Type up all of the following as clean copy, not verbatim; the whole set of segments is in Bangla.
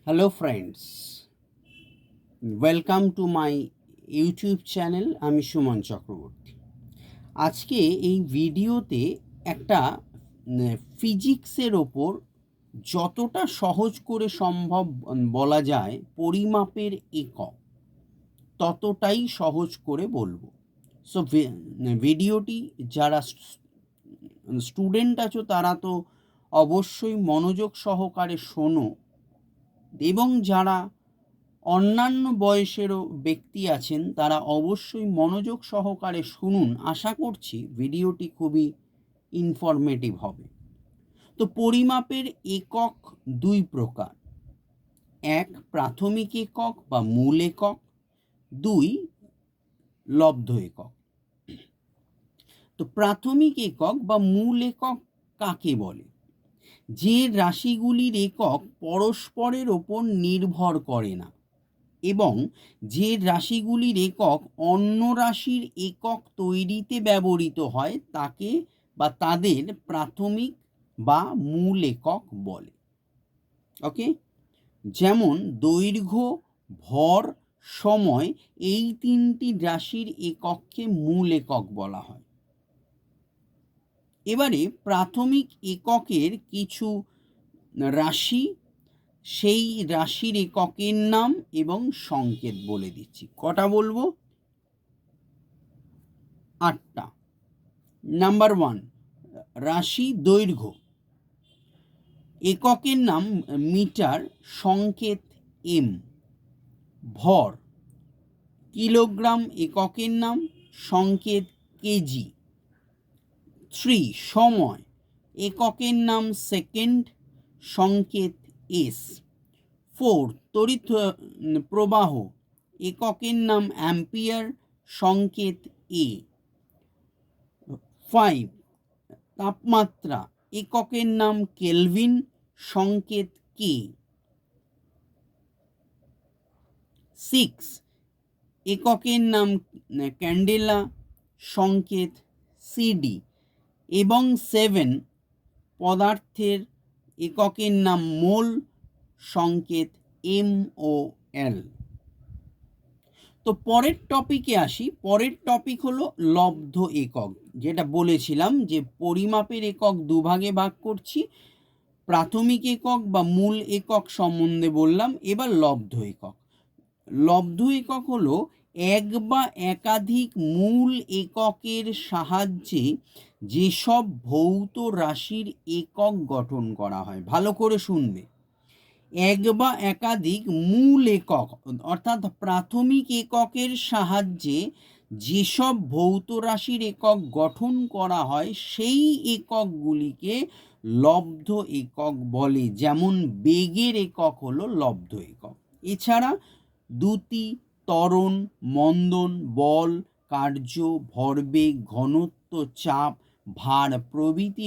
Hello friends, welcome to my YouTube channel. আমি সুমন চক্রবর্তী। আজকে এই ভিডিওতে একটা ফিজিক্সের ওপর যতটা সহজ করে সম্ভব বলা যায় পরিমাপের একক ততটাই সহজ করে বলবো। সো ভিডিওটি যারা স্টুডেন্ট আছো তারা তো অবশ্যই মনোযোগ সহকারে শোনো, এবং যারা অন্যান্য বয়সেরও ব্যক্তি আছেন তারা অবশ্যই মনোযোগ সহকারে শুনুন। আশা করছি ভিডিওটি খুবই ইনফরমেটিভ হবে। তো পরিমাপের একক দুই প্রকার: এক প্রাথমিক একক বা মূল একক, দুই লব্ধ একক। তো প্রাথমিক একক বা মূল একক কাকে বলে? যে রাশিগুলির একক পরস্পরের ওপর নির্ভর করে না এবং যে রাশিগুলির একক অন্য রাশির একক তৈরিতে ব্যবহৃত হয় তাকে বা তাদের প্রাথমিক বা মূল একক বলে। ওকে, যেমন দৈর্ঘ্য, ভর, সময়, এই তিনটি রাশির একককে মূল একক বলা হয়। এবারে প্রাথমিক এককের কিছু রাশি, সেই রাশির এককের নাম এবং সংকেত বলে দিচ্ছি। কটা বলবো? 8টা। নাম্বার 1, রাশি দৈর্ঘ্য। এককের নাম মিটার, সংকেত এম। ভর, কিলোগ্রাম, এককের নাম সংকেত কেজি। 3, সময়, এককের নাম সেকেন্ড, সংকেত এস। 4, তড়িৎ প্রবাহ, এককের নাম অ্যাম্পিয়ার, সংকেত এ। 5, তাপমাত্রা, এককের নাম কেলভিন, সংকেত কে। 6, এককের নাম ক্যান্ডেলা, সংকেত সিডি। এবং 7, পদার্থের এককের নাম মোল, সংকেত MOL। তো পরের টপিকে আসি। পরের টপিক হলো লব্ধ একক। যেটা বলেছিলাম যে পরিমাপের একক দুভাগে ভাগ করছি। প্রাথমিক একক বা মূল একক সম্বন্ধে বললাম, এবার লব্ধ একক। লব্ধ একক হলো এক বা একাধিক মূল এককের সাহায্যে যেসব ভৌত রাশির একক গঠন করা হয়। ভালো করে শুনবে। এক বা একাধিক মূল একক অর্থাৎ প্রাথমিক এককের সাহায্যে যেসব ভৌত রাশির একক গঠন করা হয় সেই এককগুলিকে লব্ধ একক বলে। যেমন বেগের একক হলো লব্ধ একক। এছাড়া দ্যুতি, ত্বরণ, মন্দন, বল, কার্য, ভরবেগ, ঘনত্ব, চাপ, ভার প্রভৃতি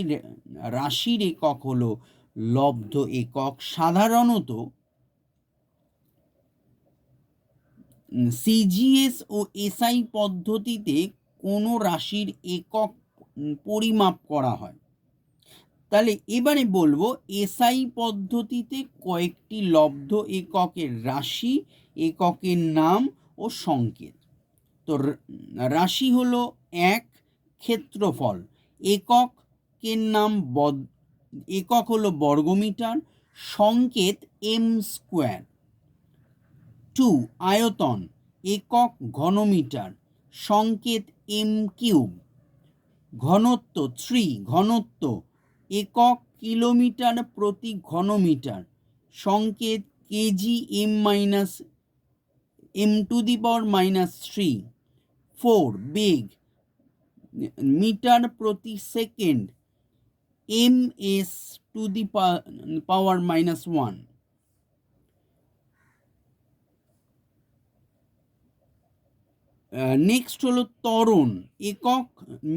রাশির একক হলো লব্ধ একক। সাধারণত সিজিএস ও এসআই পদ্ধতিতে কোনো রাশির একক পরিমাপ করা হয়। তাহলে এবারে বলবো এসআই পদ্ধতিতে কয়েকটি লব্ধ এককের রাশি, এককের নাম ও সংকেত। তো রাশি হলো 1, ক্ষেত্রফল, এককের নাম একক হলো বর্গমিটার, সংকেত এম স্কোয়ার। 2, আয়তন, একক ঘনমিটার, সংকেত এম কিউব। ঘনত্ব 3, ঘনত্ব, একক কিলোমিটার প্রতি ঘনমিটার, সংকেত কেজি m⁻³ 4, বেগ, মিটার প্রতি সেকেন্ড, ms⁻⁻1। নেক্সট হলো ত্বরণ, একক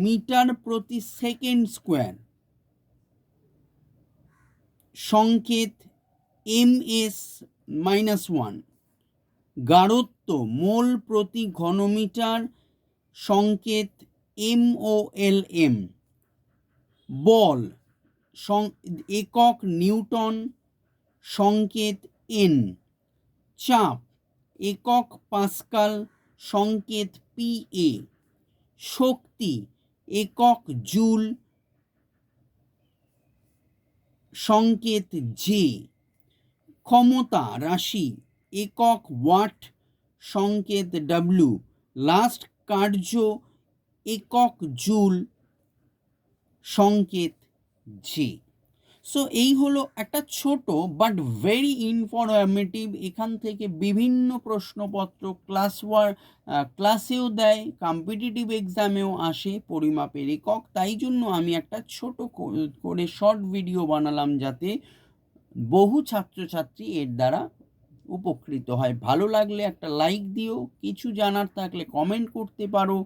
মিটার প্রতি সেকেন্ড স্কোয়ার, সংকেত ms-1। গাঢ়ত্ব, মোল প্রতি ঘনমিটার, সংকেত MOLM। বল, একক নিউটন, সংকেত এন। চাপ একক পাস্কাল, সংকেত PA। শক্তি একক জুল, সংকেত জে। ক্ষমতা রাশি একক ওয়াট, সংকেত ডব্লিউ। লাস্ট কার্য একক জুল, সংকেত জে। সো এই হলো একটা ছোট বাট ভেরি ইনফরমেটিভ। এখান থেকে বিভিন্ন প্রশ্নপত্র ক্লাসেও দেয়, কম্পিটিটিভ এক্সামেও আসে পরিমাপের একক। তাই জন্য আমি একটা ছোট করে শর্ট ভিডিও বানালাম, যাতে বহু ছাত্রছাত্রী এর দ্বারা উপকৃত হয়। ভালো লাগলে একটা লাইক দিও, কিছু জানার থাকলে কমেন্ট করতে পারো,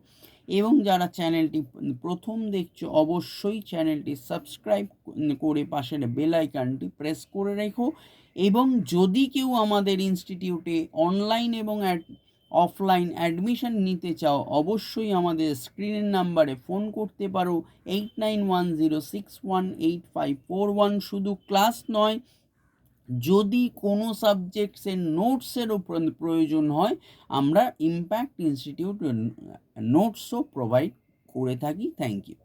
এবং যারা চ্যানেলটি প্রথম দেখছো অবশ্যই চ্যানেলটি সাবস্ক্রাইব করে পাশের বেল আইকনটি প্রেস করে রেখো। এবং যদি কেউ আমাদের ইনস্টিটিউটে অনলাইন এবং অফলাইন অ্যাডমিশন নিতে চাও, অবশ্যই আমাদের স্ক্রিনের নাম্বারে ফোন করতে পারো 8910618541। শুধু ক্লাস নয়, যদি কোনো সাবজেক্টসের নোটসেরও প্রয়োজন হয়, আমরা ইম্প্যাক্ট ইনস্টিটিউট নোটসও প্রোভাইড করে থাকি। Thank you.